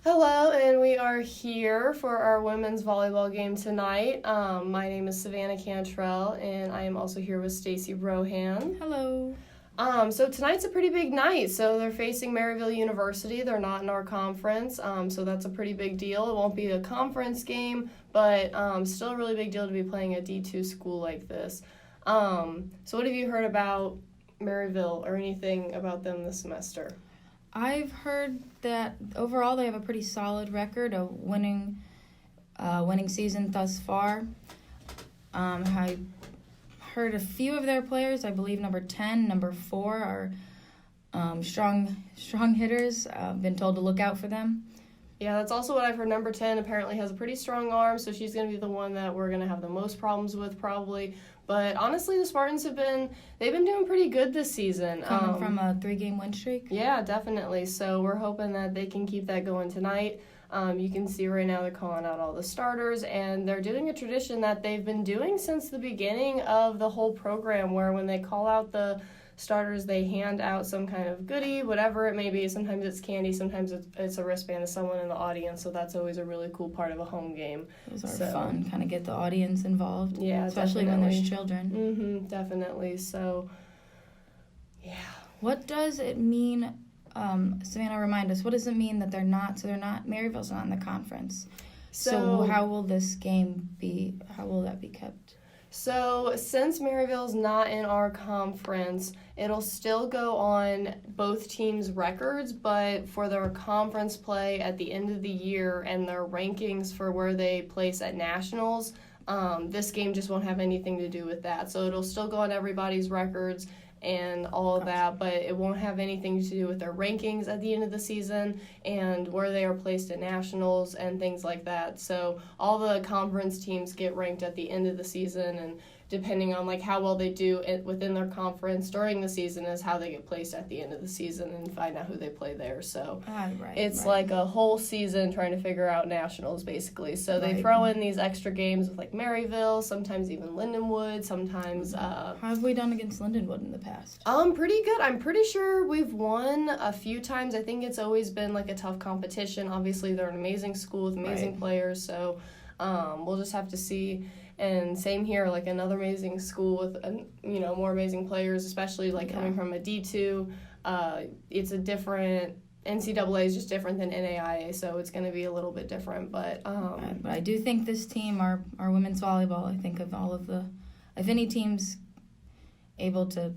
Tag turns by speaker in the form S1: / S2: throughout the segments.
S1: Hello, and we are here for our women's volleyball game tonight. My name is Savanna Cantrell, and I am also here with Stacy Rohan.
S2: Hello.
S1: So tonight's a pretty big night. So they're facing Maryville University. They're not in our conference, so that's a pretty big deal. It won't be a conference game, but still a really big deal to be playing a D2 school like this. So what have you heard about Maryville or anything about them this semester?
S2: I've heard that overall they have a pretty solid record of winning season thus far. I heard a few of their players, I believe number 10, number 4 are strong hitters. I've been told to look out for them.
S1: Yeah, that's also what I've heard. Number 10 apparently has a pretty strong arm, so she's going to be the one that we're going to have the most problems with probably. But honestly, the Spartans they've been doing pretty good this season.
S2: Coming from a 3-game win streak?
S1: Yeah, definitely. So we're hoping that they can keep that going tonight. You can see right now they're calling out all the starters, and they're doing a tradition that they've been doing since the beginning of the whole program, where when they call out the starters, they hand out some kind of goodie, whatever it may be. Sometimes it's candy, sometimes it's a wristband to someone in the audience, so that's always a really cool part of a home game.
S2: Those are fun, kind of get the audience involved.
S1: Yeah,
S2: especially
S1: definitely.
S2: When there's children.
S1: Definitely. So, yeah.
S2: What does it mean, Savannah, remind us, what does it mean that Maryville's not in the conference? So how will this game be, how will that be kept?
S1: So since Maryville's not in our conference, it'll still go on both teams' records, but for their conference play at the end of the year and their rankings for where they place at nationals, this game just won't have anything to do with that. So it'll still go on everybody's records and all of that, but it won't have anything to do with their rankings at the end of the season and where they are placed at nationals and things like that. So all the conference teams get ranked at the end of the season, and depending on like how well they do within their conference during the season is how they get placed at the end of the season and find out who they play there. So it's like a whole season trying to figure out nationals basically. So they throw in these extra games with like Maryville, sometimes even Lindenwood, sometimes
S2: how have we done against Lindenwood in the past?
S1: Pretty good. I'm pretty sure we've won a few times. I think it's always been like a tough competition. Obviously they're an amazing school with amazing players, so we'll just have to see. And same here, like another amazing school with, more amazing players, especially like coming from a D2. It's a different, NCAA is just different than NAIA, so it's going to be a little bit different. But
S2: I do think this team, our women's volleyball, I think of all of if any team's able to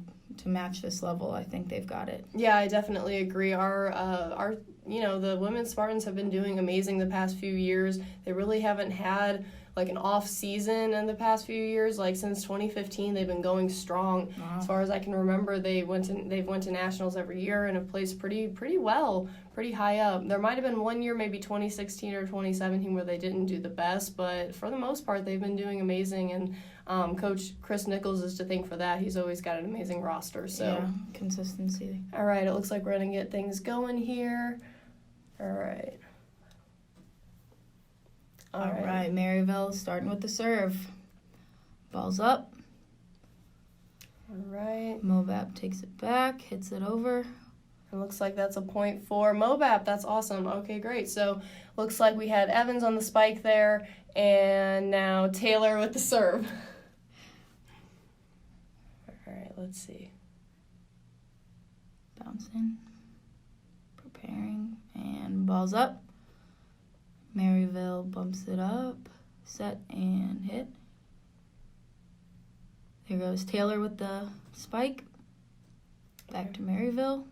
S2: match this level, I think they've got it.
S1: Yeah, I definitely agree. Our the women's Spartans have been doing amazing the past few years. They really haven't had like an off season in the past few years. Like since 2015, they've been going strong. Wow. As far as I can remember, they've went to nationals every year and have placed pretty well, pretty high up. There might have been one year, maybe 2016 or 2017, where they didn't do the best, but for the most part, they've been doing amazing. And Coach Chris Nichols is to thank for that. He's always got an amazing roster. So
S2: yeah, consistency.
S1: All right, it looks like we're gonna get things going here. All right.
S2: All right, Maryville starting with the serve. Ball's up.
S1: All right.
S2: Mobap takes it back, hits it over.
S1: It looks like that's a point for Mobap. That's awesome. Okay, great. So looks like we had Evans on the spike there, and now Taylor with the serve. All right, let's see.
S2: Bouncing, preparing, and ball's up. Maryville bumps it up, set and hit. There goes Taylor with the spike. Back to Maryville.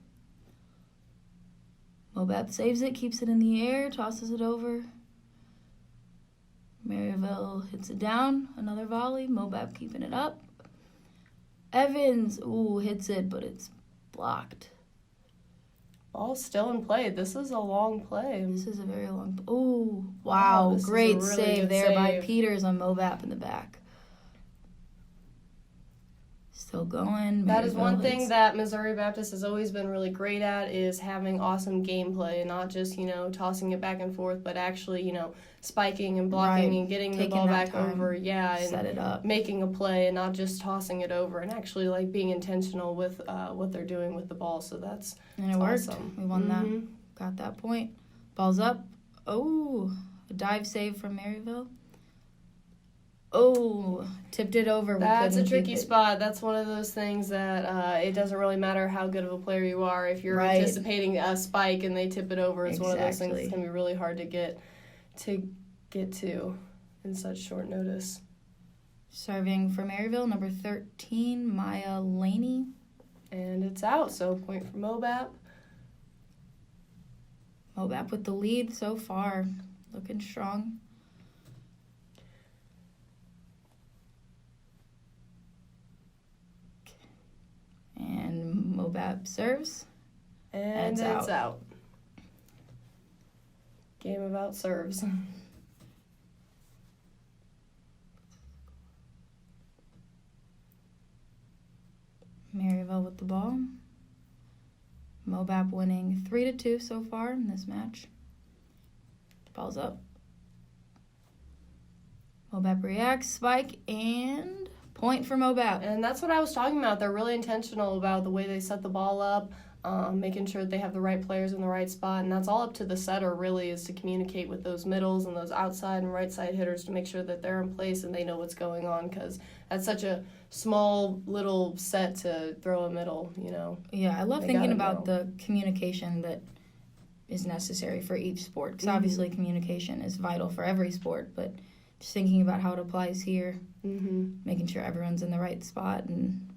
S2: Mobap saves it, keeps it in the air, tosses it over. Maryville hits it down, another volley. Mobap keeping it up. Evans, hits it, but it's blocked.
S1: All still in play. This is a long play.
S2: This is a very long. Wow. Great really save there by Peters on Mobap in the back. Still going.
S1: That is one thing that Missouri Baptist has always been really great at, is having awesome gameplay, not just, tossing it back and forth, but actually, spiking and blocking and getting the ball back over. Yeah, and
S2: set it up.
S1: Making a play and not just tossing it over, and actually like being intentional with what they're doing with the ball. So that's
S2: and it worked.
S1: Awesome.
S2: We won that. Got that point. Ball's up. Oh, a dive save from Maryville. Oh, tipped it over.
S1: That's a tricky spot. That's one of those things that it doesn't really matter how good of a player you are. If you're anticipating a spike and they tip it over, it's one of those things that's going to be really hard to get to in such short notice.
S2: Serving for Maryville, number 13, Maya Laney.
S1: And it's out, so point for Mobap.
S2: Mobap with the lead so far. Looking strong. And Mobap serves.
S1: And it's out. Game of out serves.
S2: Maryville with the ball. Mobap winning 3-2 so far in this match. Ball's up. Mobap reacts, spike, and point for Mobap.
S1: And that's what I was talking about. They're really intentional about the way they set the ball up, making sure that they have the right players in the right spot. And that's all up to the setter, really, is to communicate with those middles and those outside and right side hitters to make sure that they're in place and they know what's going on, because that's such a small little set to throw a middle, you know.
S2: Yeah, I love thinking about the communication that is necessary for each sport, because obviously communication is vital for every sport, but just thinking about how it applies here, making sure everyone's in the right spot and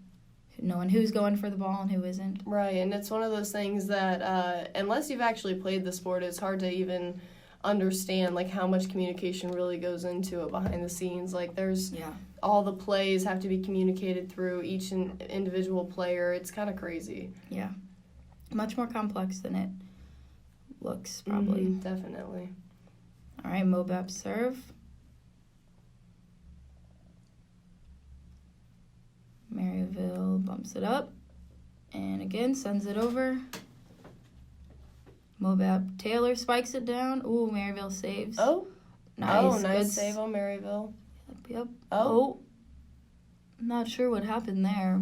S2: knowing who's going for the ball and who isn't.
S1: Right, and it's one of those things that unless you've actually played the sport, it's hard to even understand like how much communication really goes into it behind the scenes. Like there's all the plays have to be communicated through each individual player. It's kind of crazy.
S2: Yeah, much more complex than it looks, probably.
S1: Definitely.
S2: All right, Mobap serve. Maryville bumps it up and again sends it over. Mobap Taylor spikes it down. Ooh, Maryville saves.
S1: Oh,
S2: nice.
S1: Oh, nice save on Maryville.
S2: Yep.
S1: Oh.
S2: Not sure what happened there.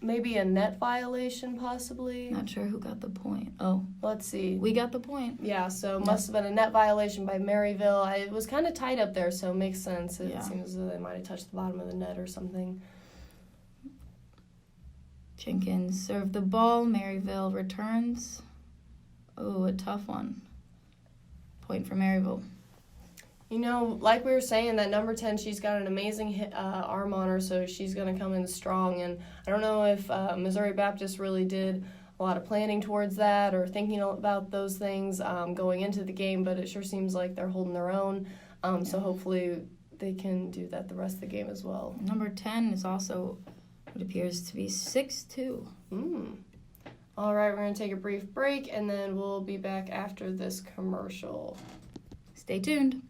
S1: Maybe a net violation, possibly.
S2: Not sure who got the point. Oh.
S1: Let's see.
S2: We got the point.
S1: Yeah, so must have been a net violation by Maryville. It was kind of tight up there, so it makes sense. It seems as though they might have touched the bottom of the net or something.
S2: Jenkins served the ball. Maryville returns. Oh, a tough one. Point for Maryville.
S1: You know, like we were saying, that number 10, she's got an amazing arm on her, so she's going to come in strong. And I don't know if Missouri Baptist really did a lot of planning towards that or thinking about those things going into the game, but it sure seems like they're holding their own. So hopefully they can do that the rest of the game as well.
S2: Number 10 is also what appears to be 6-2.
S1: All right, we're going to take a brief break, and then we'll be back after this commercial.
S2: Stay tuned.